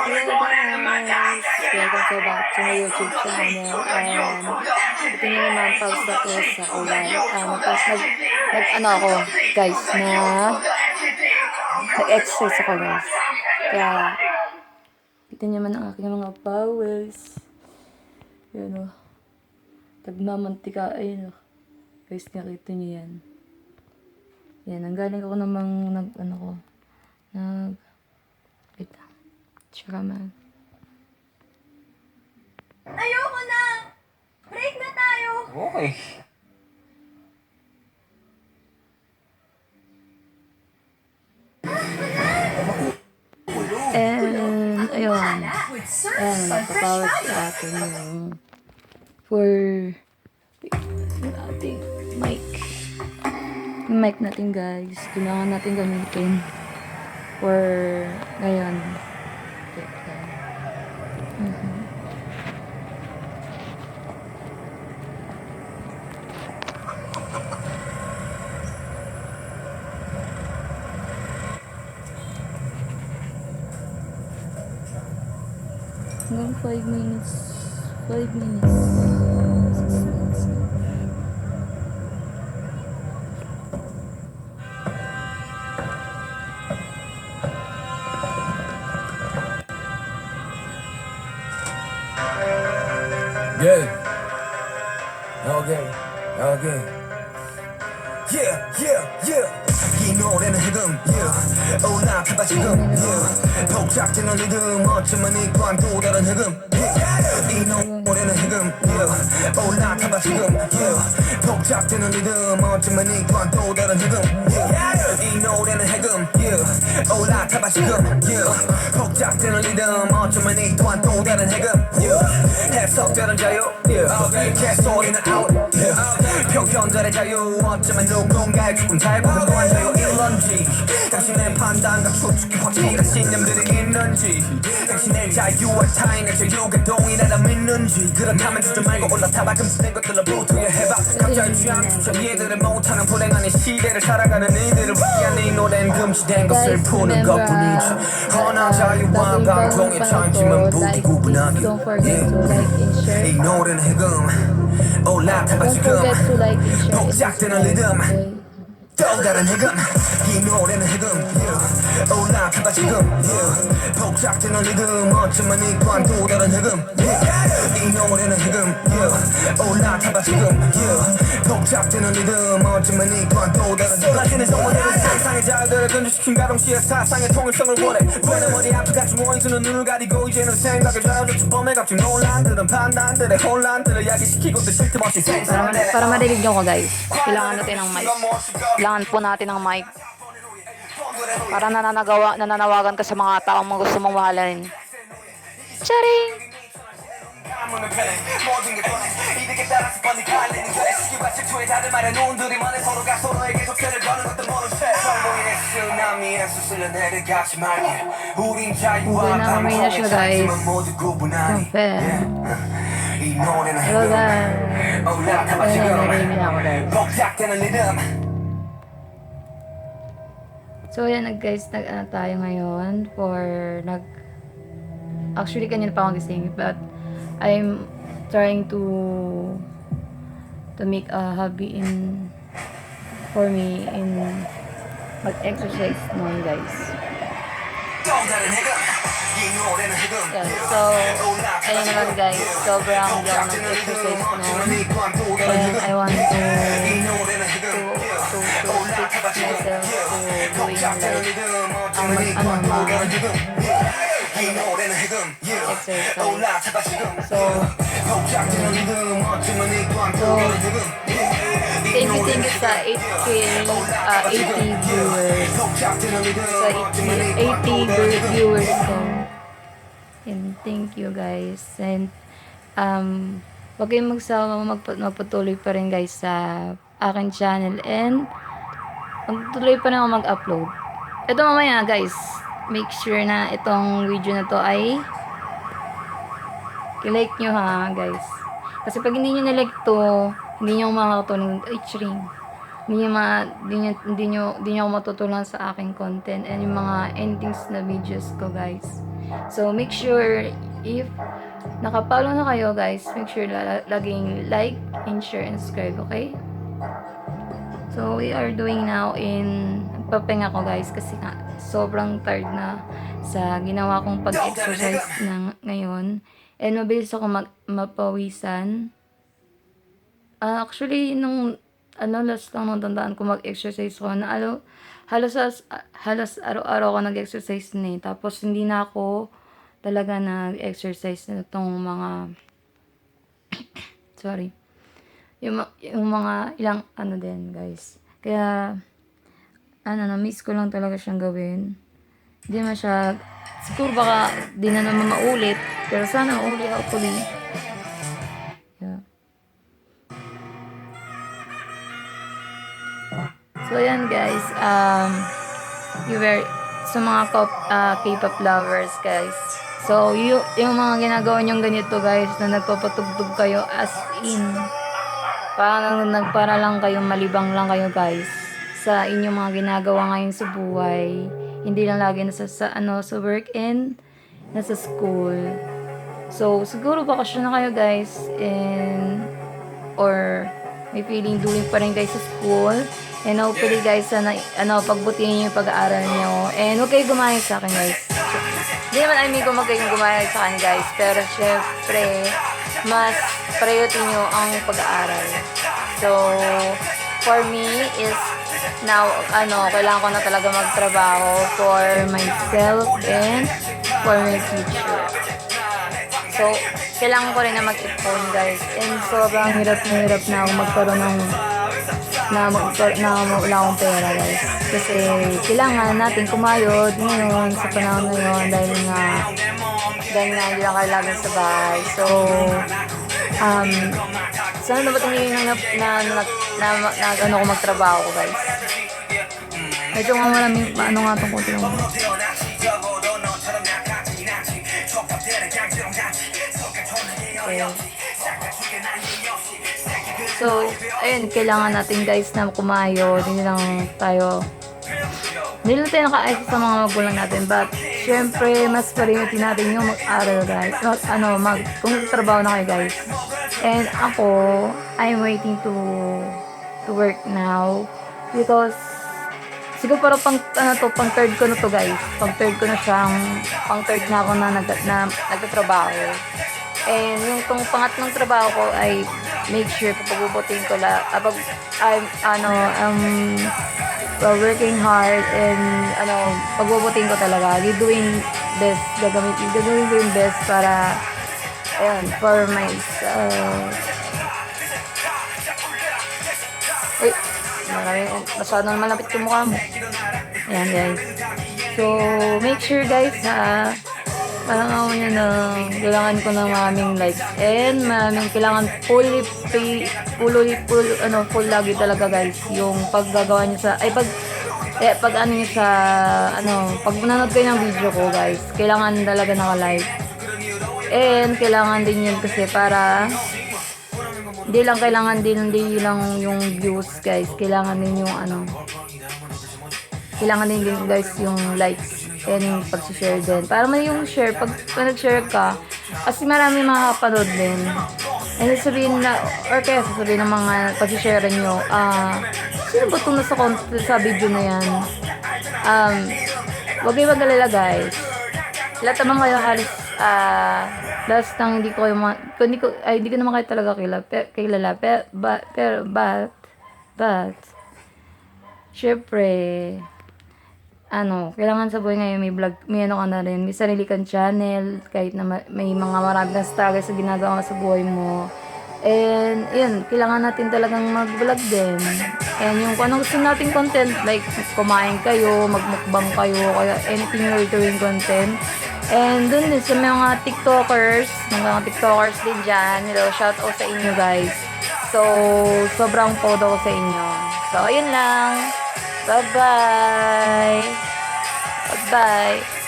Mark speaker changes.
Speaker 1: Hello guys! Welcome to back to my YouTube channel and ito nyo naman pausa ko sa ulan. Ano ako guys na nag-exercise ako guys. Kaya kita nyo naman ang aking mga powers. Yan o. Tagmamantika. Ayun o. Guys, nakita nyo yan. Yan, ang galing ako namang wait lang. Tsaka man.
Speaker 2: Ayoko na! Break na tayo!
Speaker 3: Okay.
Speaker 1: And, ayun. Ayan, magpapawag sa atin yung for yung ating mic. Yung mic natin guys, kailangan natin gamitin for ngayon. Hanggang 5 minutes. 5 minutes. 6 minutes.
Speaker 4: Yeah. Okay. Okay. Yeah, yeah, yeah. 이 노래는 흐름, yeah. 올라타봐 지금, yeah. 독작지는 리듬, 어쩌면 이과는 또 다른 흐름, yeah. 이 노래는 흐름, yeah. 올라타봐 지금, yeah. 독작지는 리듬, 어쩌면 이과는 또 다른 흐름, yeah. 이 노래는 흐름, yeah. 올라타봐 지금, yeah. 독작지는 리듬, 어쩌면 이과는 또 다른 흐름, yeah. 해석되는 자유, yeah. 개소리는 out, yeah. 표현들의 자유, 어쩌면 누군가의 조금 달고 또한 자유일런지 당신의 판단과 추측이 확실한 신념들이 있는지 당신의 자유와 타인의 자유가 동일하다 믿는지 그렇다면 주저 말고 올라타봐 금수된 것들로 부투여 해봐 각자의 취향 추천 이들을 못하는 불행한 이 시대를 살아가는 이들을 위한 이 노래는 금지된 것을 푸는 것뿐이지 허나 자유와 방종의 차이점은 보기 구분하기 이 노래는 흑음 올라타봐 지금 복작되는 리듬 또 다른 해금 이 노래는 해금 yeah. 올라타봐 지금 yeah. 복작되는 리듬 어쩌면 이 또한 또 다른 해금 yeah. 이 노래는 해금 yeah. 올라타봐 지금 yeah. 복작되는 리듬 어쩌면 이 또한 또 다른 해금 쏟아지는 성원들은 세상의 자유들을 근절시킨 가동시의 사상의 통일성을 원해 왜내 머리 앞에까지 모여주는 눈을 가리고 이제는 생각을 자유롭지 범의 값진 논란들은 판단들의 혼란들을 야기시키고 또 쉴 틈 없이 생산을 해
Speaker 1: Para marinig nyo ko guys, kailangan natin ng mic. Kailangan po natin ng mic. Para nananawagan ka sa mga taong gusto mong mahalin. Charing!
Speaker 4: 모든 게 뻔해 이득에 따라서 번득할리는 그래 시기와 질투에 다들 말해 눈들이 많은 서로가 서로에게 속세를 거는 것도 모른 채 성공인의 쓰나미에서 쓸려 내려가지 말게 우린 자유와 감정의 차이점은 모두 구분하니 이 노래는 흐름 올라타봐 지금 복작되는 리듬
Speaker 1: So yan guys, tayo ngayon for actually kanina pa ako gising but I'm trying to make a hobby for me in mag-exercise noon guys. Yeah, so ayun naman guys, sobrang hindi ako nag-exercise noon and I want to fix myself to doing like exercise. So thank you sa 8K 80 viewers sa 80 viewers ko. And thank you guys. And wag kayong magpatuloy pa rin guys sa aking channel and magtuloy pa rin ako mag-upload. Ito mamaya guys, make sure na itong video na to ay i-like nyo ha guys. Kasi pag hindi nyo nilike to, hindi nyo makakatulong. Ay, chring. Hindi nyo ako matutulungan sa aking content and yung mga endings na videos ko guys. So, make sure if nakapalo na kayo guys, make sure laging like and share and subscribe, okay? So, we are doing now in papahinga ko guys kasi nga sobrang tired na sa ginawa kong pag-exercise na ngayon. And mabilis ako mapawisan. Actually, nung last lang nung tandaan ko mag-exercise ko na halos araw-araw ako nag-exercise na eh. Tapos hindi na ako talaga nag-exercise na itong mga sorry. Yung mga ilang din guys. Kaya na-miss ko lang talaga siyang gawin. Hindi naman siya, siguro baka di na naman maulit. Pero sana maulit hopefully. Yeah. So, ayan guys, you were sa mga K-pop lovers guys. So, yung mga ginagawa nyong ganito guys, na nagpapatugtog kayo as in, para lang kayo, malibang lang kayo guys, sa inyong mga ginagawa ngayon sa buhay. Hindi lang lagi nasa sa work and nasa school. So, siguro bakasyon na kayo guys, or may feeling duling pa rin guys sa school. And hopefully guys, sana pagbutihin niyo yung pag-aaral niyo. And huwag kayo gumaya sa akin guys. Hindi naman I mean kung huwag kayong gumaya sa akin guys. Pero syempre, mas priority niyo ang pag-aaral. So, for me is now, kailangan ko na talaga magtrabaho for myself and for my future. So, kailangan ko rin na mag-ipon guys. And sobrang hirap na ako magkaroon ng na wala akong pera guys. Kasi kailangan natin kumayod ngayon sa panahon na yun dahil nga hindi lang kayo laging sa bahay. So, sana dapat hindi na ko magtrabaho ko guys. Medyo nga maraming nga itong konti lang. Okay. So, ayun, kailangan natin guys na kumayo. Hindi lang tayo naka-ayos sa mga magulang natin. But, syempre, mas priority natin yung mag-aral guys. Kung nagtatrabaho na kayo guys. And ako, I'm waiting to work now. Because, siguro parang pang third ko na to guys. Pang third na ako na nagtatrabaho. And yung pangatlong trabaho ko ay make sure pagbubutihin ko working hard and pagbubutihin ko talaga. Doing best, gagawin ko yung best para for myself. Masyado malapit yung mukha mo. Ayan guys. So, make sure guys parang ako nyo na kailangan ko ng maraming likes and maraming kailangan full lagi talaga guys yung paggagawa nyo pag nanood kayo ng video ko guys, kailangan talaga naka-like and kailangan din yun kasi para hindi lang yung views guys, kailangan din yung kailangan din guys yung likes and yung pag-share din. Para man yung share, pag nag-share ka, kasi marami makakapanood din. And sasabihin ng mga pag-share nyo, sino ba itong sa video na yan? Huwag kayo mag-alala guys. Lahat naman kayo halos, last nang hindi ko naman kayo talaga kilala. But, syempre, kailangan sa buhay ngayon may vlog, may ka na rin, may sarili kang channel, kahit na may mga marami kang struggle sa ginagawa sa buhay mo. And, yun, kailangan natin talagang mag-vlog din. And yung kung anong gusto nating content, like, kumain kayo, magmukbang kayo, kaya anything you're doing content. And dun din sa mga TikTokers din dyan, shout out sa inyo guys. So, sobrang proud ako sa inyo. So, ayun lang. Bye-bye. Bye-bye.